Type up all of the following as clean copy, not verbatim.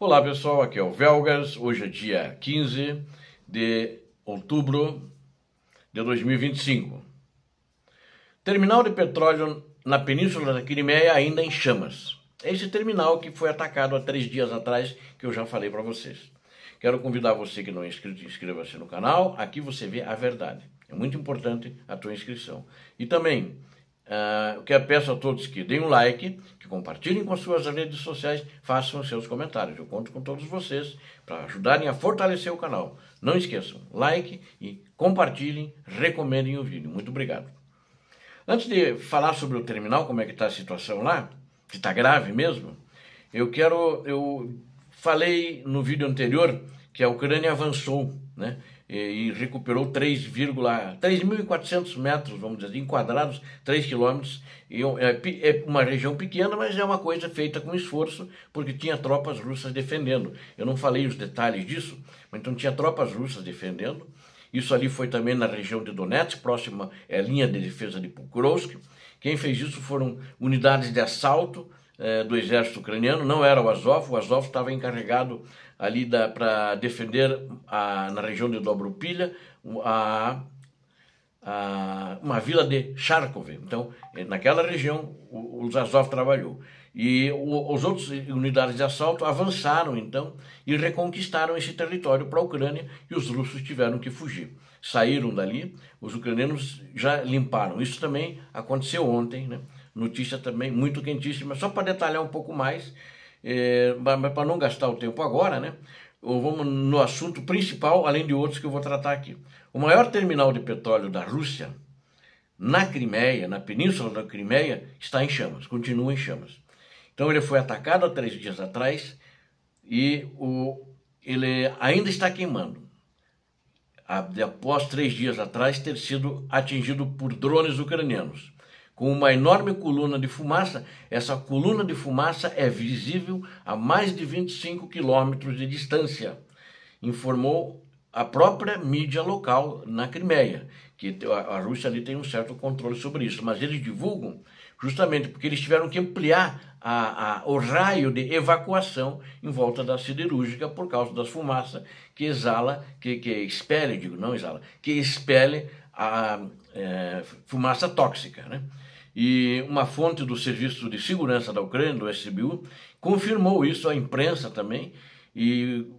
Olá pessoal, aqui é o Velgas, hoje é dia 15 de outubro de 2025. Terminal de petróleo na Península da Crimeia ainda em chamas. É esse terminal que foi atacado há 3 dias atrás, que eu já falei para vocês. Quero convidar você que não é inscrito, inscreva-se no canal, aqui você vê a verdade. É muito importante a tua inscrição. E também, eu peço a todos que deem um like, que compartilhem com as suas redes sociais, façam os seus comentários. Eu conto com todos vocês para ajudarem a fortalecer o canal. Não esqueçam, like e compartilhem, recomendem o vídeo. Muito obrigado. Antes de falar sobre o terminal, como é que está a situação lá, que está grave mesmo, eu falei no vídeo anterior que a Ucrânia avançou, né? E recuperou 3.400 metros, vamos dizer, enquadrados, 3 quilômetros. É uma região pequena, mas é uma coisa feita com esforço, porque tinha tropas russas defendendo. Eu não falei os detalhes disso, mas então tinha tropas russas defendendo. Isso ali foi também na região de Donetsk, próxima à linha de defesa de Pokrovsk. Quem fez isso foram unidades de assalto do exército ucraniano, não era o Azov estava encarregado ali para defender na região de Dobropilha uma vila de Charkov. Então, naquela região, o Azov trabalhou. E os outros unidades de assalto avançaram, então, e reconquistaram esse território para a Ucrânia, e os russos tiveram que fugir. Saíram dali, os ucranianos já limparam. Isso também aconteceu ontem, né? Notícia também muito quentíssima. Só para detalhar um pouco mais, para não gastar o tempo agora, né? Vamos no assunto principal, além de outros que eu vou tratar aqui. O maior terminal de petróleo da Rússia, na Crimeia, na Península da Crimeia, está em chamas, continua em chamas. Então ele foi atacado há 3 dias atrás e ele ainda está queimando. Após 3 dias atrás ter sido atingido por drones ucranianos. Com uma enorme coluna de fumaça, essa coluna de fumaça é visível a mais de 25 quilômetros de distância, informou a própria mídia local na Crimeia, que a Rússia ali tem um certo controle sobre isso, mas eles divulgam justamente porque eles tiveram que ampliar o raio de evacuação em volta da siderúrgica por causa das fumaças que exala, que expele a fumaça tóxica, né? E uma fonte do Serviço de Segurança da Ucrânia, do SBU, confirmou isso à imprensa também, e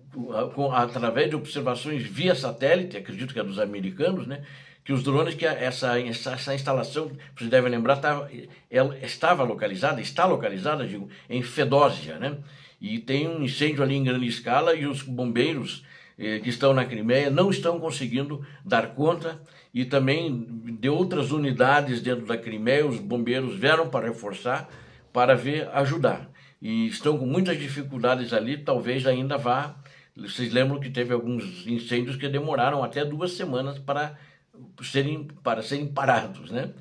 através de observações via satélite, acredito que é dos americanos, né, que os drones, que essa instalação, vocês devem lembrar, está localizada, digo, em Fedósia, né, e tem um incêndio ali em grande escala, e os bombeiros que estão na Crimeia não estão conseguindo dar conta, e também de outras unidades dentro da Crimeia, os bombeiros vieram para reforçar, para ajudar. E estão com muitas dificuldades ali, talvez ainda vá. Vocês lembram que teve alguns incêndios que demoraram até 2 semanas para serem parados, né?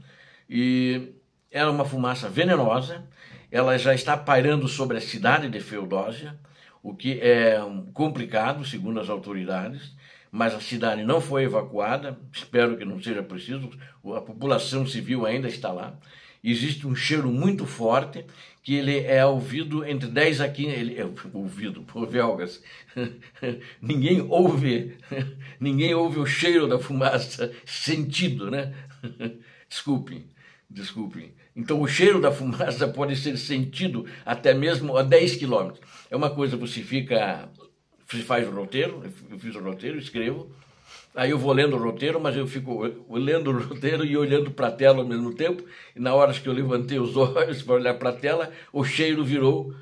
E era uma fumaça venenosa, ela já está pairando sobre a cidade de Feodósia, o que é complicado, segundo as autoridades, mas a cidade não foi evacuada, espero que não seja preciso, a população civil ainda está lá. Existe um cheiro muito forte, que ele é ouvido entre 10 a 15... Ele é ouvido, por Velgas. Ninguém ouve o cheiro da fumaça, sentido, né? Desculpem. Então o cheiro da fumaça pode ser sentido até mesmo a 10 quilômetros. É uma coisa, você faz o roteiro, eu fiz o roteiro, escrevo, aí eu vou lendo o roteiro, mas eu fico lendo o roteiro e olhando para a tela ao mesmo tempo, e na hora que eu levantei os olhos para olhar para a tela, o cheiro virou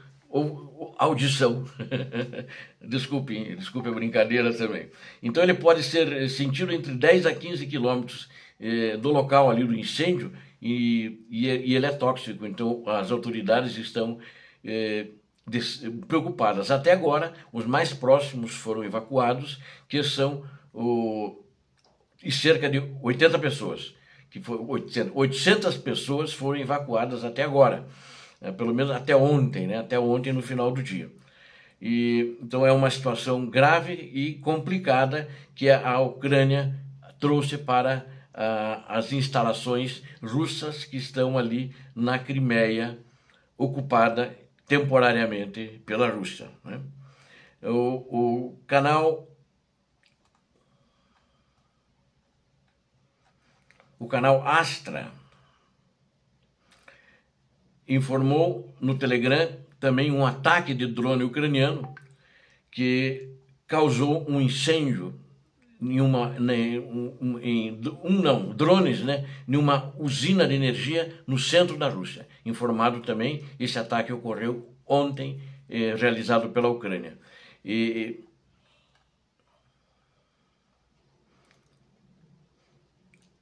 audição. Desculpe a brincadeira também. Então ele pode ser sentido entre 10 a 15 quilômetros do local ali do incêndio, e ele é tóxico, então as autoridades estão preocupadas. Até agora, os mais próximos foram evacuados, que são cerca de 80 pessoas. 800 pessoas foram evacuadas até agora, pelo menos até ontem, né? Até ontem no final do dia. Então é uma situação grave e complicada que a Ucrânia trouxe para as instalações russas que estão ali na Crimeia, ocupada temporariamente pela Rússia, né? o canal Astra informou no Telegram também um ataque de drone ucraniano que causou um incêndio drones, né, em uma usina de energia no centro da Rússia. Informado também, esse ataque ocorreu ontem, realizado pela Ucrânia.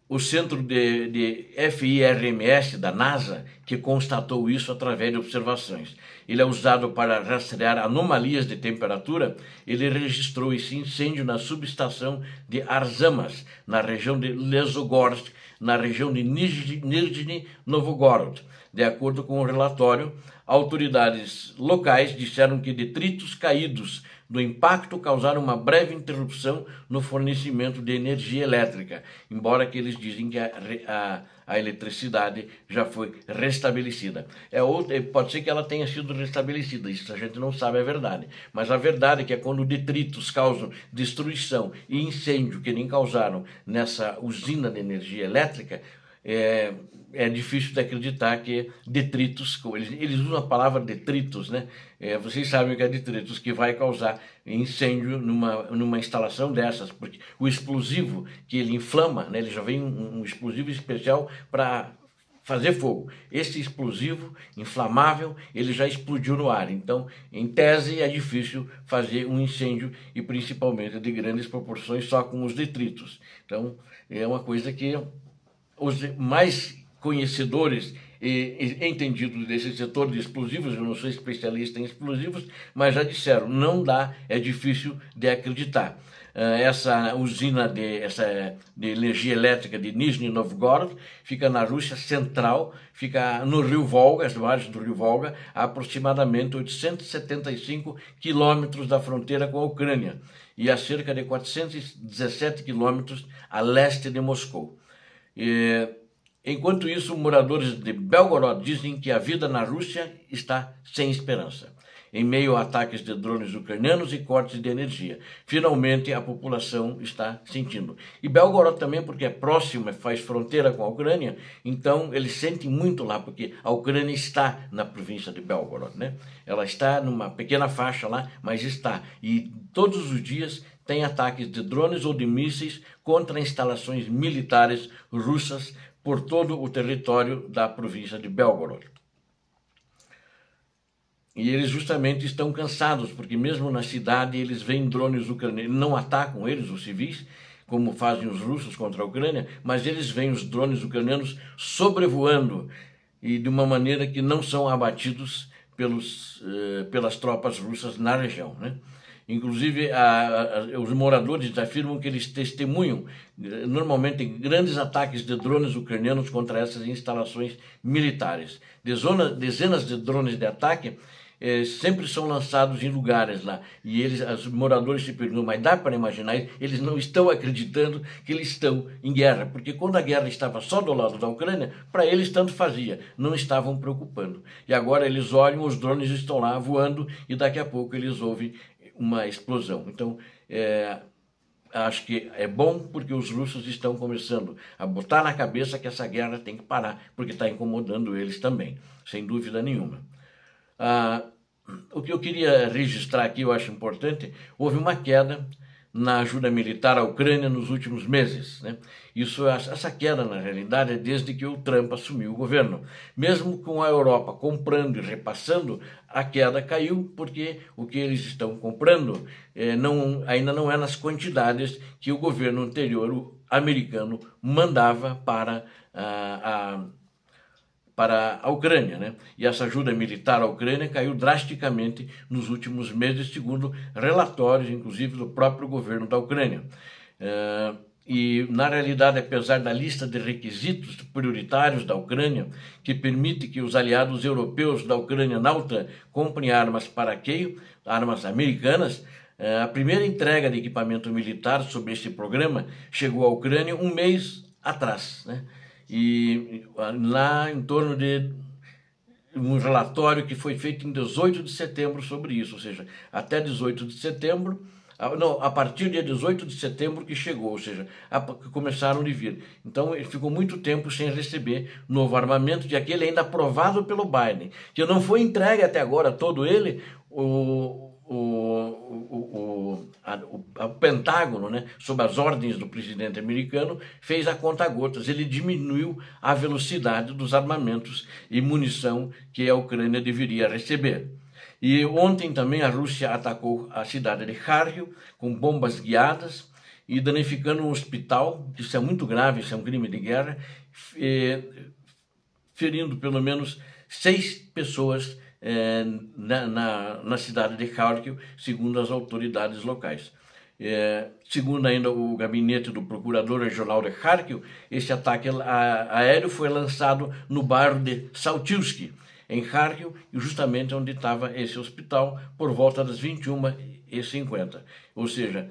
O centro de FIRMS da NASA, que constatou isso através de observações. Ele é usado para rastrear anomalias de temperatura. Ele registrou esse incêndio na subestação de Arzamas, na região de Lesogorsk, na região de Nizhny Novgorod. De acordo com o relatório, autoridades locais disseram que detritos caídos do impacto causaram uma breve interrupção no fornecimento de energia elétrica, embora que eles dizem que a eletricidade já foi restabelecida. Pode ser que ela tenha sido restabelecida, isso a gente não sabe a verdade, mas a verdade é que quando detritos causam destruição e incêndio que nem causaram nessa usina de energia elétrica, é difícil de acreditar que detritos, eles usam a palavra detritos, né? Vocês sabem o que é detritos, que vai causar incêndio numa instalação dessas, porque o explosivo que ele inflama, né, ele já vem um explosivo especial para fazer fogo. Esse explosivo inflamável, ele já explodiu no ar. Então, em tese, é difícil fazer um incêndio, e principalmente de grandes proporções, só com os detritos. Então, é uma coisa que os mais conhecedores e entendidos desse setor de explosivos, eu não sou especialista em explosivos, mas já disseram, não dá, é difícil de acreditar. Essa usina de energia elétrica de Nizhny Novgorod fica na Rússia central, fica no rio Volga, as margens do rio Volga, a aproximadamente 875 quilômetros da fronteira com a Ucrânia e a cerca de 417 quilômetros a leste de Moscou. Enquanto isso, moradores de Belgorod dizem que a vida na Rússia está sem esperança, em meio a ataques de drones ucranianos e cortes de energia. Finalmente, a população está sentindo. E Belgorod também, porque é próximo, faz fronteira com a Ucrânia, então eles sentem muito lá, porque a Ucrânia está na província de Belgorod, né? Ela está numa pequena faixa lá, mas está. E todos os dias tem ataques de drones ou de mísseis contra instalações militares russas por todo o território da província de Belgorod. E eles justamente estão cansados, porque mesmo na cidade eles veem drones ucranianos, não atacam eles, os civis, como fazem os russos contra a Ucrânia, mas eles veem os drones ucranianos sobrevoando e de uma maneira que não são abatidos pelas tropas russas na região, né? Inclusive, os moradores afirmam que eles testemunham normalmente grandes ataques de drones ucranianos contra essas instalações militares. Dezenas de drones de ataque sempre são lançados em lugares lá. E os moradores se perguntam, mas dá para imaginar? Eles não estão acreditando que eles estão em guerra, porque quando a guerra estava só do lado da Ucrânia, para eles tanto fazia, não estavam preocupando. E agora eles olham, os drones estão lá voando e daqui a pouco eles ouvem uma explosão. Então, acho que é bom porque os russos estão começando a botar na cabeça que essa guerra tem que parar, porque está incomodando eles também, sem dúvida nenhuma. O que eu queria registrar aqui, eu acho importante, houve uma queda na ajuda militar à Ucrânia nos últimos meses, né? Essa queda, na realidade, é desde que o Trump assumiu o governo. Mesmo com a Europa comprando e repassando, a queda caiu, porque o que eles estão comprando ainda não é nas quantidades que o governo anterior, o americano, mandava para a Ucrânia, né? E essa ajuda militar à Ucrânia caiu drasticamente nos últimos meses, segundo relatórios, inclusive, do próprio governo da Ucrânia. E, na realidade, apesar da lista de requisitos prioritários da Ucrânia, que permite que os aliados europeus da Ucrânia na OTAN comprem armas para Kiev, armas americanas, a primeira entrega de equipamento militar sobre esse programa chegou à Ucrânia um mês atrás, né? E lá em torno de um relatório que foi feito em 18 de setembro sobre isso, ou seja, até 18 de setembro, não, a partir do dia 18 de setembro que chegou, ou seja, que começaram a vir. Então ele ficou muito tempo sem receber novo armamento, de aquele ainda aprovado pelo Biden, que não foi entregue até agora todo ele. O Pentágono, né, sob as ordens do presidente americano, fez a conta-gotas. Ele diminuiu a velocidade dos armamentos e munição que a Ucrânia deveria receber. E ontem também a Rússia atacou a cidade de Kharkiv com bombas guiadas e danificando um hospital. Isso é muito grave, isso é um crime de guerra, ferindo pelo menos 6 pessoas na cidade de Kharkiv, segundo as autoridades locais. Segundo ainda o gabinete do procurador regional de Kharkiv, esse ataque aéreo foi lançado no bairro de Saltilsky, em Kharkiv, justamente onde estava esse hospital, por volta das 21h50. Ou seja,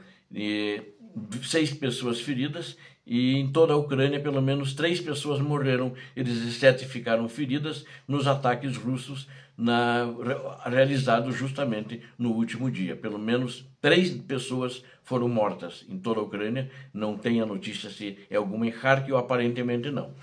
6 pessoas feridas, e em toda a Ucrânia pelo menos 3 pessoas morreram e 17 ficaram feridas nos ataques russos realizados justamente no último dia. Pelo menos 3 pessoas foram mortas em toda a Ucrânia. Não tem a notícia se é alguma em Kharkiv, aparentemente não.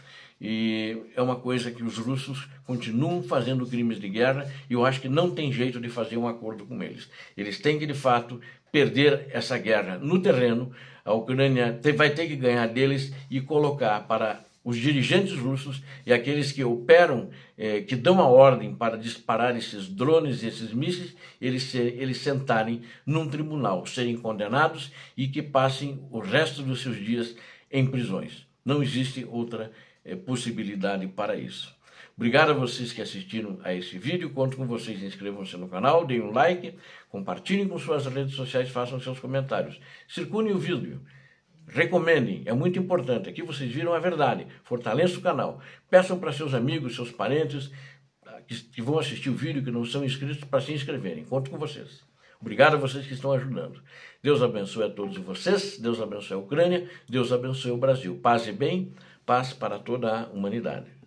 E é uma coisa que os russos continuam fazendo crimes de guerra, e eu acho que não tem jeito de fazer um acordo com eles. Eles têm que, de fato, perder essa guerra no terreno. A Ucrânia vai ter que ganhar deles e colocar para os dirigentes russos e aqueles que operam, que dão a ordem para disparar esses drones e esses mísseis, eles sentarem num tribunal, serem condenados e que passem o resto dos seus dias em prisões. Não existe outra possibilidade para isso. Obrigado a vocês que assistiram a esse vídeo. Conto com vocês, inscrevam-se no canal, deem um like, compartilhem com suas redes sociais, façam seus comentários. Circulem o vídeo, recomendem, é muito importante. Aqui vocês viram a verdade, fortaleçam o canal. Peçam para seus amigos, seus parentes que vão assistir o vídeo, que não são inscritos, para se inscreverem. Conto com vocês. Obrigado a vocês que estão ajudando. Deus abençoe a todos vocês, Deus abençoe a Ucrânia, Deus abençoe o Brasil. Paz e bem, paz para toda a humanidade.